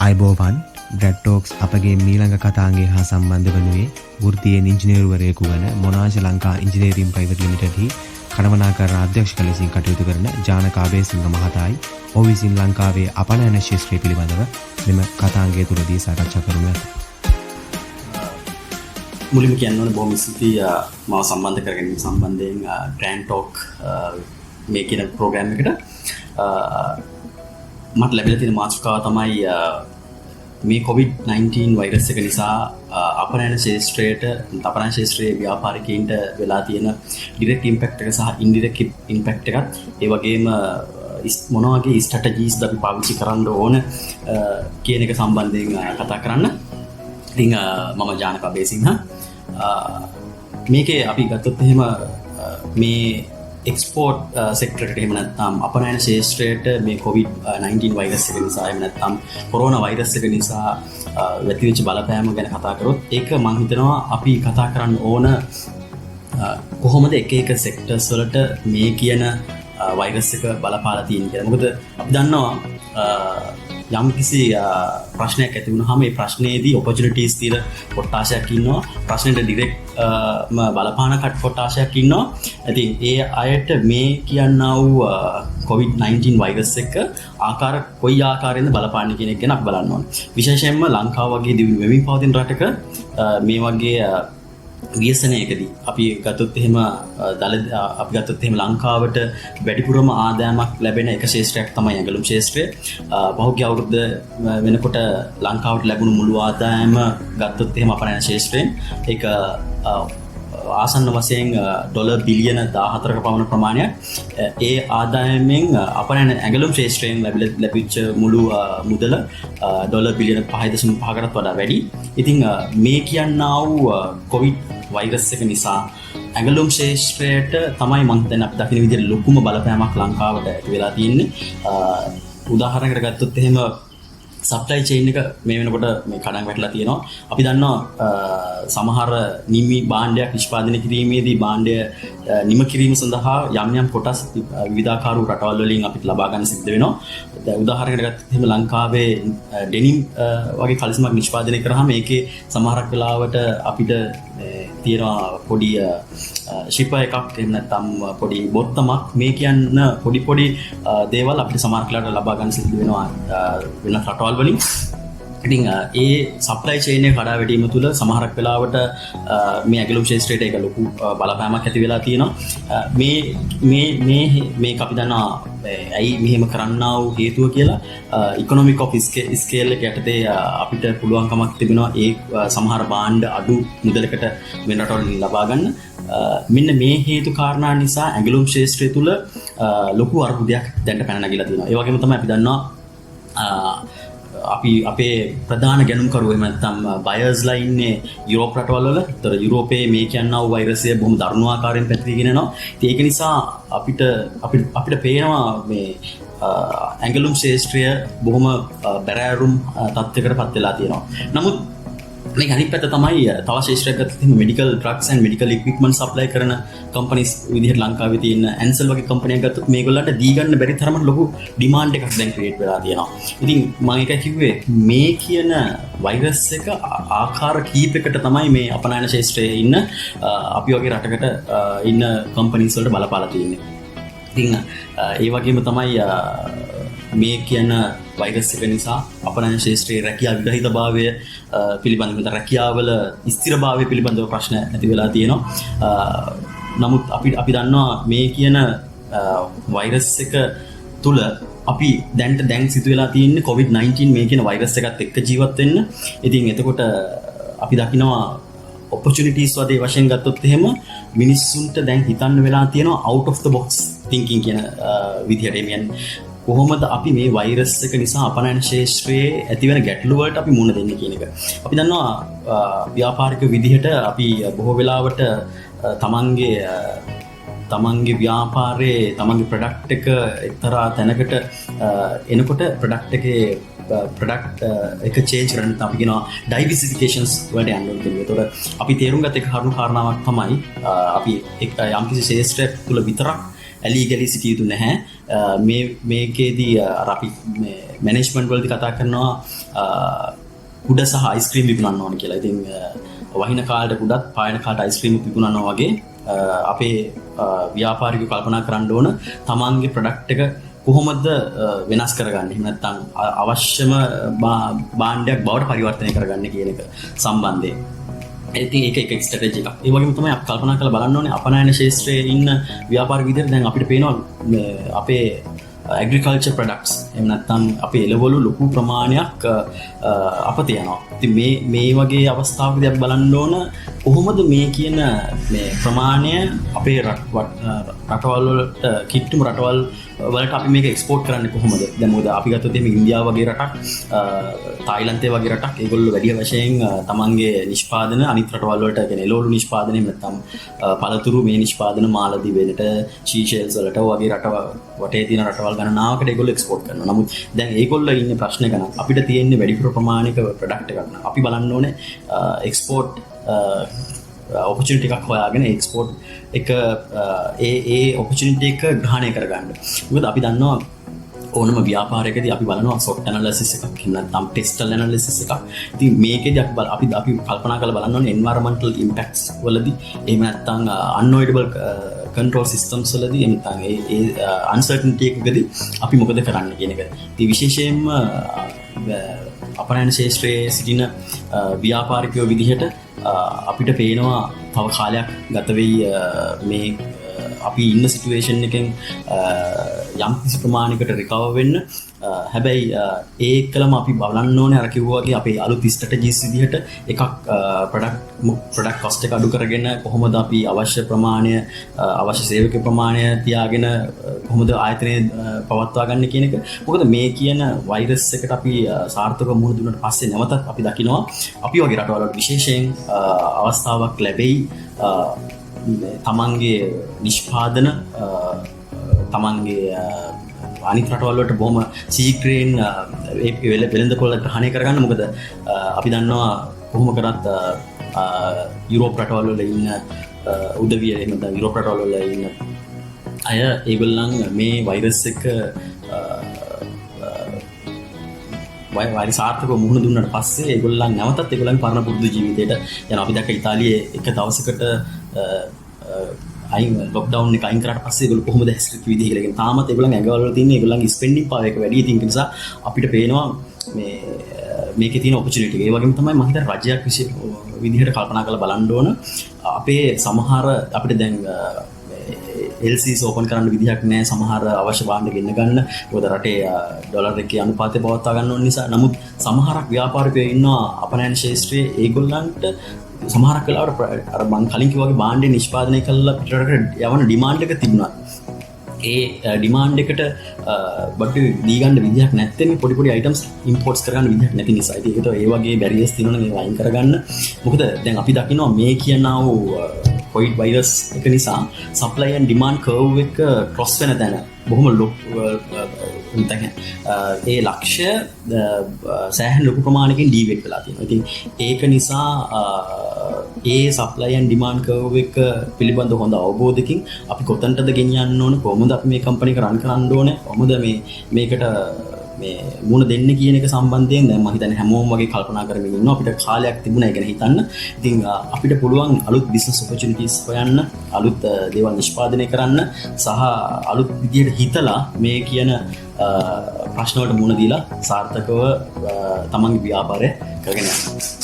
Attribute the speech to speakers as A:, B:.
A: අයිබෝවන් ඩ්‍රැඩ් ටෝක්ස් අපගේ මීළඟ කතාන්ගේ හා සම්බන්ධ වනුයේ වෘත්තීය ඉංජිනේරුවරයෙකු වන මොනාජ ලංකා ඉංජිනේරින් ප්‍රයිවට් ලිමිටඩ් හි කළමනාකරණ අධ්‍යක්ෂක ලෙසින් කටයුතු කරන ජානක අබේසිංහ මහතායි ඔහු විසින් ලංකාවේ අපනයන ශාස්ත්‍රය පිළිබඳව මෙම කතාංගය තුළදී සාකච්ඡා කරමු.
B: මුලින්ම කියන්න ඕනේ බොහොම ස්තුතියි මාව සම්බන්ධ කරගැනීම සම්බන්ධයෙන් ග්‍රෑන්ඩ් ටෝක් මේ කියන ප්‍රෝග්‍රෑම් එකට මට ලැබිලා තියෙන මාතෘකාව තමයි මේ COVID-19 වෛරස් එක නිසා අපනයන ශාස්ත්‍රයට අපනයන ශාස්ත්‍රයේ ව්‍යාපාරිකයින්ට වෙලා තියෙන ඩිරෙක්ට් ඉම්පැක්ට් එක සහ ඉන්ඩිරෙක්ට් ඉම්පැක්ට් එකත් ඒ වගේම මොන වගේ ස්ට්‍රැටජීස් ද අපි පාවිච්චි කරන්න ඕන කියන එක සම්බන්ධයෙන් කතා කරන්න. ඉතින් මම ජානක අබේසිංහ. මේකේ අපි ගත්තොත් එහෙම මේ එක්ස්පෝර්ට් සෙක්ටරට එහෙම නැත්නම් අපනයන ශාස්ත්‍රයට මේ COVID-19 වෛරස් එක නිසා එහෙම නැත්නම් කොරෝනා වෛරස් එක නිසා වැතිවෙච්ච බලපෑම ගැන කතා කරොත් ඒක මම හිතනවා අපි කතා කරන්න ඕන කොහොමද එක එක සෙක්ටර්ස් වලට මේ කියන වෛරස් එක බලපාලා තියෙන්නේ කියලා. මොකද අපි දන්නවා යම් කිසි ප්‍රශ්නයක් ඇති වුණාම ඒ ප්‍රශ්නයේදී ඔපචුනිටිස් තියෙන කොටාශයක් ඉන්නවා. ප්‍රශ්නෙට ඩිරෙක්ට් බලපාන කොටාශයක් ඉන්නවා. ඉතින් ඒ අයට මේ කියන්නා වූ COVID-19 වෛරස් එක කොයි ආකාරයෙන්ද බලපාන්නේ කියන එක ගැන අපි බලන්න ඕනේ. විශේෂයෙන්ම ලංකාව වගේ දියුණු වෙමින් පවතින රටක මේ වගේ ව්‍යසනයකදී අපි ගත්තොත් එහෙම ලංකාවට වැඩිපුරම ආදායමක් ලැබෙන එක ශාස්ත්‍රයක් තමයි ඇඟලුම් ශාස්ත්‍රය. පහුගිය අවුරුද්ද වෙනකොට ලංකාවට ලැබුණු මුළු ආදායම ගත්තොත් එහෙම අපනයන ශාස්ත්‍රයෙන් ඒක ආසන්න වශයෙන් ඩොලර් බිලියන 14ක පමණ ප්‍රමාණයක්. ඒ ආදායමෙන් අපනයන ඇඟලුම් ශාස්ත්‍රයෙන් ලැබිච්ච මුළු මුදල ඩොලර් බිලියන 5.5කටත් වඩා වැඩි. ඉතින් මේ කියන්නා වූ කොවිඩ් වෛරස් එක නිසා ඇඟලුම් ශාස්ත්‍රයට තමයි මම දැන් අපි දකින විදිහට ලොකුම බලපෑමක් ලංකාවට ඇති වෙලා තියෙන්නේ. උදාහරණයකට ගත්තොත් එහෙම සප්ලයි චේන් එක මේ වෙනකොට මේ කඩන් වැටලා තියෙනවා. අපි දන්නවා සමහර නිමි භාණ්ඩයක් නිෂ්පාදනය කිරීමේදී භාණ්ඩය නිම කිරීම සඳහා යම් කොටස් විවිධාකාර රටවල් වලින් අපිට ලබා ගන්න සිද්ධ වෙනවා. දැන් උදාහරණයකට ගත්තොත් එහෙම ලංකාවේ ඩෙනිම් වගේ කලිසමක් නිෂ්පාදනය කරාම ඒකේ සමහරක් වෙලාවට අපිට තියෙනවා පොඩි ශිපර් එකක් එහෙම නැත්නම් පොඩි බොත්තමක් මේ කියන පොඩි දේවල් අපිට සමහර වෙලාවට ලබා ගන්න සිද්ධ වෙනවා වෙන රටවල් වලින්. ඉතින් ඒ සප්ලයි චේන් එක කඩා වැටීම තුළ සමහරක් වෙලාවට මේ ඇඟලුම් ශාස්ත්‍රයට ඒක ලොකු බලපෑමක් ඇති වෙලා තියෙනවා. මේ අපි දන්නවා ඇයි මෙහෙම කරන්නා වූ හේතුව කියලා ඉකොනොමික් ඔෆ් ස්කේල් එක යටතේ අපිට පුළුවන්කමක් තිබෙනවා ඒ සමහර භාණ්ඩ අඩු මුදලකට වෙන රටවල් ලබා ගන්න. මෙන්න මේ හේතු කාරණා නිසා ඇඟලුම් ශාස්ත්‍රය තුළ ලොකු අර්බුදයක් දැන් පැන නැගිලා තියෙනවා. ඒ වගේම තමයි අපි දන්නවා අපි අපේ ප්‍රධාන ගැනුම්කරුවෝ එහෙම නැත්නම් බයර්ස්ලා ඉන්නේ යුරෝප් රටවල් වල. ඒතර යුරෝපයේ මේ කියනා වූ වෛරසය බොහොම දරුණු ආකාරයෙන් පැතිරීගෙන යනවා. ඉතින් ඒක නිසා අපිට පේනවා මේ ඇඟලුම් ශාස්ත්‍රය බොහොම බැරෑරුම් තත්යකට පත් වෙලා තියෙනවා. නමුත් මේක අනිත් පැත්ත තමයි තව ශාස්ත්‍රයක් ගත්තොත් medical drugs and medical equipment supply කරන කම්පනීස් විදිහට ලංකාවේ තියෙන ඇන්සල් වගේ කම්පැනියක් ගත්තොත් මේගොල්ලන්ට දී ගන්න බැරි තරමට ලොකු ඩිමාන්ඩ් එකක් දැන් ක්‍රියේට් වෙලා තියෙනවා. ඉතින් මම ඒක කිව්වේ මේ කියන වෛරස් එක ආකාර කීපයකට තමයි මේ අපනයන ශාස්ත්‍රයේ ඉන්න අපි වගේ රටකට ඉන්න කම්පනීස් වලට බලපාලා තියෙන්නේ. ඉතින් ඒ වගේම තමයි මේ කියන වෛරස් එක නිසා අපනයන ශාස්ත්‍රයේ රැකියා විරහිතභාවය පිළිබඳව රැකියාවල ස්ථිරභාවය පිළිබඳව ප්‍රශ්න ඇති වෙලා තියෙනවා. නමුත් අපි දන්නවා මේ කියන වෛරස් එක තුල අපි දැන් සිදු වෙලා තියෙන්නේ COVID-19 මේ කියන වෛරස් එකත් එක්ක ජීවත් වෙන්න. ඉතින් එතකොට අපි දකිනවා opportunities වගේ වශයෙන් ගත්තොත් එහෙම මිනිස්සුන්ට දැන් හිතන්න වෙලා තියෙනවා out of the box thinking කියන විදිහට. එමියන් කොහොමද අපි මේ වෛරස් එක නිසා අපනයන ශාස්ත්‍රයේ ඇතිවෙන ගැටලු වලට අපි මුහුණ දෙන්නේ කියන එක. අපි දන්නවා ව්‍යාපාරික විදිහට අපි බොහෝ වෙලාවට තමන්ගේ ව්‍යාපාරයේ තමන්ගේ ප්‍රොඩක්ට් එක එක්තරා තැනකට එනකොට ප්‍රොඩක්ට් එක චේන්ජ් කරන්න අපි කියනවා ඩයිවර්සිෆිකේෂන්ස් වලට යන්න ඕනේ කියලා. ඒතකොට අපි තේරුම් ගත එක කරුණු කාරණාවක් තමයි අපි යම්කිසි ශාස්ත්‍රයක් තුළ විතරක් ඇලී ගලී සිටිය යුතු නැහැ. මේකේදී අපි මැනේජ්මන්ට් වලදී කතා කරනවා කුඩ සහ අයිස්ක්‍රීම් විකුණන්න ඕන කියලා. ඉතින් වහින කාලට කුඩත් පායන කාලට අයිස්ක්‍රීම් විකුණනවා වගේ අපේ ව්‍යාපාරිකයෝ කල්පනා කරන්න ඕන තමන්ගේ ප්‍රොඩක්ට් එක කොහොමද වෙනස් කරගන්න. එහෙම නැත්නම් අවශ්‍යම භාණ්ඩයක් බවට පරිවර්තනය කරගන්න කියන එක සම්බන්ධයෙන්. ඉතින් ඒක එක ස්ට්‍රැටජි එකක්. ඒ වගේම තමයි අපි කල්පනා කරලා බලන්න ඕනේ අපනයන ක්ෂේත්‍රයේ ඉන්න ව්‍යාපාරික විදිහට දැන් අපිට පේනවා අපේ ඇග්‍රිකල්චර් ප්‍රොඩක්ට්ස් එහෙම නැත්නම් අපේ එළවලු ලොකු ප්‍රමාණයක් අපතේ යනවා. ඉතින් මේ වගේ අවස්ථාවකදී අපි බලන්න ඕන කොහොමද මේ කියන මේ ප්‍රමාණය අපේ රටවල් වලට කිට්ටුම රටවල් වලට අපි මේක එක්ස්පෝර්ට් කරන්නේ කොහොමද? දැන් මොකද අපි ගත්තොත් මේ ඉන්දියාව වගේ රටක් තායිලන්තය වගේ රටක් ඒගොල්ලෝ වැඩි වශයෙන් තමන්ගේ නිෂ්පාදන අනිත් රටවල් වලට කියන්නේ එළවලු නිෂ්පාදනය නැත්නම් පළතුරු මේ නිෂ්පාදන මාලදිව වෙනට සීෂෙල්ස් වලට වගේ රටවල් වටේ තියෙන රටවල් ගණනාවකට ඒගොල්ලෝ එක්ස්පෝර්ට් කරනවා. නමුත් දැන් ඒගොල්ලෝ ඉන්නේ ප්‍රශ්න ගන්න අපිට තියෙන්නේ වැඩිපුර ප්‍රමාණික ප්‍රොඩක්ට් එකක් න ะ. අපි බලන්න ඕනේ එක්ස්පෝර්ට් ඔපචුනිටි එකක් හොයාගෙන එක්ස්පෝර්ට් එක ඒ ඔපචුනිටි එක ග්‍රහණය කරගන්න. මොකද අපි දන්නවා ඕනම ව්‍යාපාරයකදී අපි බලනවා SWOT ඇනලිසිස් එකක් එහෙම නැත්නම් ටෙස්ටල් ඇනලිසිස් එකක්. ඉතින් මේකේදී අපි කල්පනා කරලා බලන්න ඕනේ එන්වයරන්මන්ටල් ඉම්පැක්ට්ස් වලදී එහෙම නැත්නම් අන්අවොයිඩබල් කන්ට්‍රෝල් සිස්ටම්ස් වලදී එහෙම නැත්නම් ඒ අන්සර්ටනිටි එකකදී අපි මොකද කරන්න කියන එක. ඉතින් විශේෂයෙන්ම අපනයන ක්ෂේත්‍රයේ සිටින ව්‍යාපාරිකයෝ විදිහට අපිට පේනවා තව කාලයක් ගත වෙයි මේ අපි ඉන්න සිටුවේෂන් එකෙන් යම් කිසි ප්‍රමාණයකට රිකවර් වෙන්න. හැබැයි ඒකලම අපි බලන්න ඕනේ අර කිව්වා වගේ අපේ අලුත් ස්ට්‍රැටජිස් විදිහට එකක් ප්‍රොඩක්ට් කොස්ට් එක අඩු කරගෙන කොහොමද අපි අවශ්‍ය ප්‍රමාණය අවශ්‍ය සේවක ප්‍රමාණය තියාගෙන කොහොමද ආයතනය පවත්වා ගන්න කියන එක. මොකද මේ කියන වෛරස් එකට අපි සාර්ථකව මුහුණ දුන්නාට පස්සේ නැවතත් අපි දකිනවා අපි වගේ රටවල් වල විශේෂයෙන් අවස්ථාවක් ලැබෙයි තමන්ගේ නිෂ්පාදන තමන්ගේ අනිත් රටවල් වලට බොහොම සීක්‍රයෙන් වෙළඳපොළ ග්‍රහණය කරගන්න. මොකද අපි දන්නවා කොහොම කරත් යුරෝප් රටවල් වල ඉන්න උදවිය එහෙම නැත්නම් යුරෝප් රටවල් වල ඉන්න අය ඒගොල්ලන් මේ වෛරස් එක වෛරස් ආර්ථිකව මුහුණ දුන්නාට පස්සේ ඒගොල්ලන් නැවතත් ඒගොල්ලන්ගේ පරණ පුරුදු ජීවිතයට යනවා. අපි දැක්ක ඉතාලියේ එක දවසකට ලොක්ඩවුන් එක අයින් කරාට පස්සේ ඒගොල්ලෝ කොහොමද හැසිරෙච්ච විදිහ කියලා. කියන්නේ තාමත් ඒගොල්ලන් ඇඟවල වල තියෙන ඒගොල්ලන්ගේ ස්පෙන්ඩින් පාවර් එක වැඩි. ඉතින් ඒ නිසා අපිට පේනවා මේකේ තියෙන ඔපචුනිටි එක. ඒ වගේම තමයි මම හිතන්නේ රජයක් විදිහට කල්පනා කරලා බලන්න ඕන. අපේ සමහර අපිට දැන් LCs ඕපන් කරන්න විදිහක් නැහැ. සමහර අවශ්‍ය භාණ්ඩ ගෙන්න ගන්න. මොකද රටේ ඩොලර් එකේ අනුපාතය පවත්වා ගන්න ඕන නිසා. නමුත් සමහරක් ව්‍යාපාරිකයෝ ඉන්නවා අපනයන ක්ෂේත්‍රයේ ඒගොල්ලන්ට සමහරක් වෙලාවට අර මං කලින් කිව්වා වගේ භාණ්ඩ නිෂ්පාදනය කළා පිටරටට යවන ඩිමාන්ඩ් එක තිබුණා. ඒ ඩිමාන්ඩ් එකට බඩු දී ගන්න විදිහක් නැත්නම් පොඩි පොඩි අයිටම්ස් ඉම්පෝර්ට්ස් කරගන්න විදිහක් නැති නිසා. ඉතින් ඒකට ඒ වගේ බැරියර්ස් තියෙනවනේ මේවා අයින් කරගන්න. මොකද දැන් අපි දකිනවා මේ කියනා වූ කොවිඩ් වෛරස් එක නිසා සප්ලයි ඇන්ඩ් ඩිමාන්ඩ් කර්ව් එක ක්‍රොස් වෙන තැන බොහොම ඒ ලක්ෂ්‍ය සෑහෙන ලොකු ප්‍රමාණයකින් ඩීවියේට් වෙලා තියෙනවා. ඉතින් ඒක නිසා ඒ සප්ලයි ඇන්ඩ් ඩිමාන්ඩ් කර්ව් එක පිළිබඳ හොඳ අවබෝධයකින් අපි කොතනටද ගෙනියන්න ඕන, කොහොමද අපි මේ කම්පැනි එක රන් කරන්න ඕනේ, කොහොමද මේකට මේ මුණ දෙන්න කියන එක සම්බන්ධයෙන් දැන් මම හිතන්නේ හැමෝම වගේ කල්පනා කරමින් ඉන්නවා. අපිට කාලයක් තිබුණා ඒ ගැන හිතන්න. ඉතින් අපිට පුළුවන් අලුත් බිස්නස් ඔපචුනිටිස් හොයන්න, අලුත් දේවල් නිෂ්පාදනය කරන්න සහ අලුත් විදියට හිතලා මේ කියන ප්‍රශ්න වලට මුණ දීලා සාර්ථකව තමන්ගේ ව්‍යාපාරය කරගෙන යන්න.